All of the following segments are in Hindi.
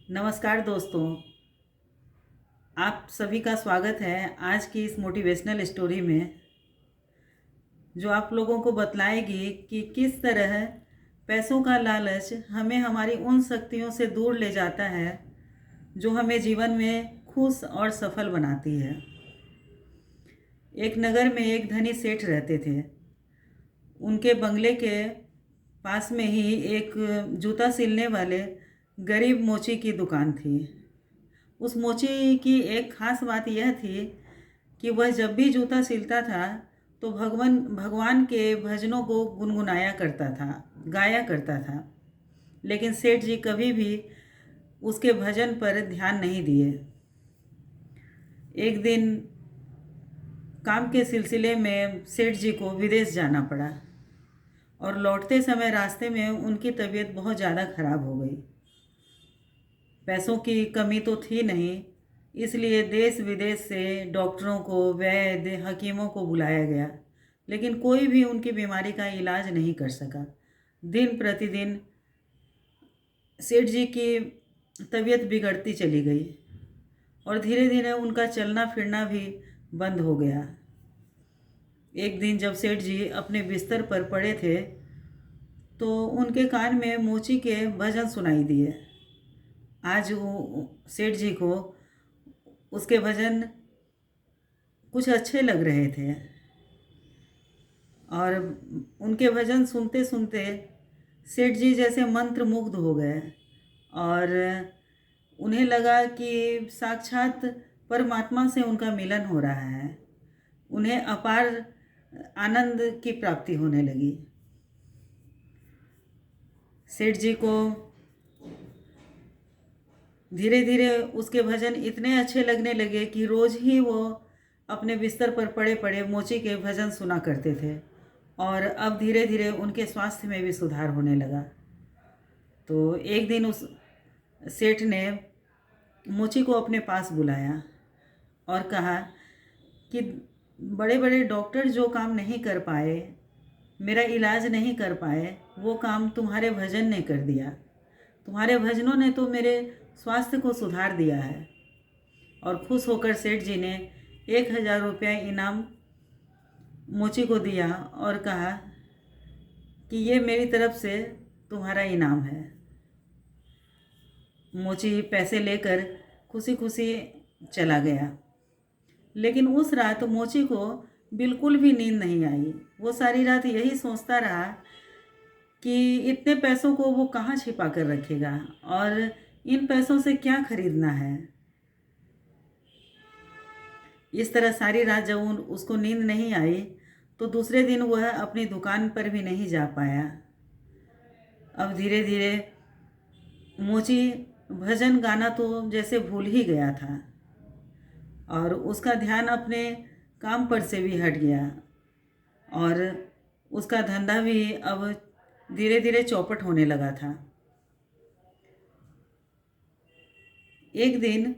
नमस्कार दोस्तों, आप सभी का स्वागत है आज की इस मोटिवेशनल स्टोरी में, जो आप लोगों को बतलाएगी कि किस तरह पैसों का लालच हमें हमारी उन शक्तियों से दूर ले जाता है जो हमें जीवन में खुश और सफल बनाती है। एक नगर में एक धनी सेठ रहते थे। उनके बंगले के पास में ही एक जूता सिलने वाले गरीब मोची की दुकान थी। उस मोची की एक खास बात यह थी कि वह जब भी जूता सिलता था तो भगवान भगवान के भजनों को गुनगुनाया करता था, गाया करता था। लेकिन सेठ जी कभी भी उसके भजन पर ध्यान नहीं दिए। एक दिन काम के सिलसिले में सेठ जी को विदेश जाना पड़ा और लौटते समय रास्ते में उनकी तबीयत बहुत ज़्यादा खराब हो गई। पैसों की कमी तो थी नहीं, इसलिए देश विदेश से डॉक्टरों को, वैद्य, हकीमों को बुलाया गया, लेकिन कोई भी उनकी बीमारी का इलाज नहीं कर सका। दिन प्रतिदिन सेठ जी की तबीयत बिगड़ती चली गई और धीरे धीरे उनका चलना फिरना भी बंद हो गया। एक दिन जब सेठ जी अपने बिस्तर पर पड़े थे तो उनके कान में मोची के भजन सुनाई दिए। आज वो सेठ जी को उसके भजन कुछ अच्छे लग रहे थे और उनके भजन सुनते सुनते सेठ जी जैसे मंत्र मुग्ध हो गए और उन्हें लगा कि साक्षात परमात्मा से उनका मिलन हो रहा है। उन्हें अपार आनंद की प्राप्ति होने लगी। सेठ जी को धीरे धीरे उसके भजन इतने अच्छे लगने लगे कि रोज़ ही वो अपने बिस्तर पर पड़े पड़े मोची के भजन सुना करते थे और अब धीरे धीरे उनके स्वास्थ्य में भी सुधार होने लगा। तो एक दिन उस सेठ ने मोची को अपने पास बुलाया और कहा कि बड़े बड़े डॉक्टर जो काम नहीं कर पाए, मेरा इलाज नहीं कर पाए, वो काम तुम्हारे भजन ने कर दिया। तुम्हारे भजनों ने तो मेरे स्वास्थ्य को सुधार दिया है। और खुश होकर सेठ जी ने 1,000 रुपया इनाम मोची को दिया और कहा कि ये मेरी तरफ से तुम्हारा इनाम है। मोची पैसे लेकर खुशी खुशी चला गया। लेकिन उस रात मोची को बिल्कुल भी नींद नहीं आई। वो सारी रात यही सोचता रहा कि इतने पैसों को वो कहाँ छिपा कर रखेगा और इन पैसों से क्या खरीदना है। इस तरह सारी रात जब उसको नींद नहीं आई तो दूसरे दिन वह अपनी दुकान पर भी नहीं जा पाया। अब धीरे धीरे मोची भजन गाना तो जैसे भूल ही गया था और उसका ध्यान अपने काम पर से भी हट गया और उसका धंधा भी अब धीरे धीरे चौपट होने लगा था। एक दिन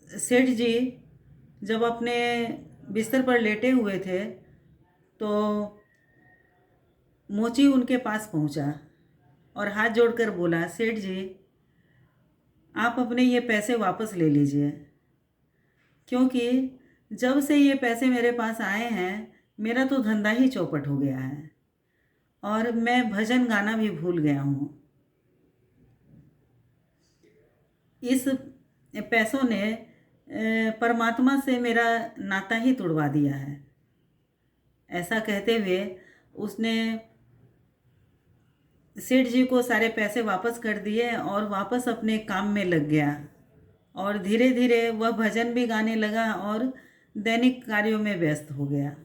सेठ जी जब अपने बिस्तर पर लेटे हुए थे तो मोची उनके पास पहुंचा और हाथ जोड़कर बोला, सेठ जी, आप अपने ये पैसे वापस ले लीजिए, क्योंकि जब से ये पैसे मेरे पास आए हैं मेरा तो धंधा ही चौपट हो गया है और मैं भजन गाना भी भूल गया हूँ। इस पैसों ने परमात्मा से मेरा नाता ही तुड़वा दिया है। ऐसा कहते हुए उसने सेठ जी को सारे पैसे वापस कर दिए और वापस अपने काम में लग गया और धीरे धीरे वह भजन भी गाने लगा और दैनिक कार्यों में व्यस्त हो गया।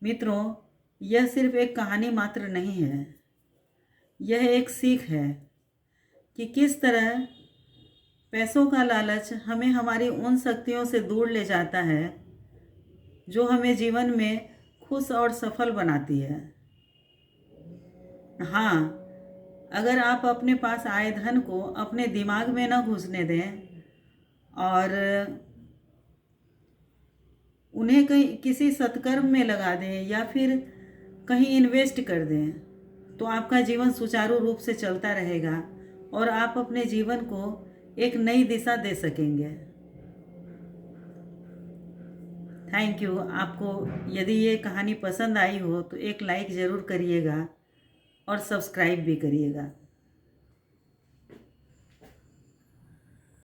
मित्रों, यह सिर्फ एक कहानी मात्र नहीं है, यह एक सीख है कि किस तरह पैसों का लालच हमें हमारी उन शक्तियों से दूर ले जाता है जो हमें जीवन में खुश और सफल बनाती है। हाँ, अगर आप अपने पास आए धन को अपने दिमाग में न घुसने दें और उन्हें कहीं किसी सत्कर्म में लगा दें या फिर कहीं इन्वेस्ट कर दें तो आपका जीवन सुचारू रूप से चलता रहेगा और आप अपने जीवन को एक नई दिशा दे सकेंगे। Thank you. आपको यदि ये कहानी पसंद आई हो तो एक लाइक ज़रूर करिएगा और सब्सक्राइब भी करिएगा।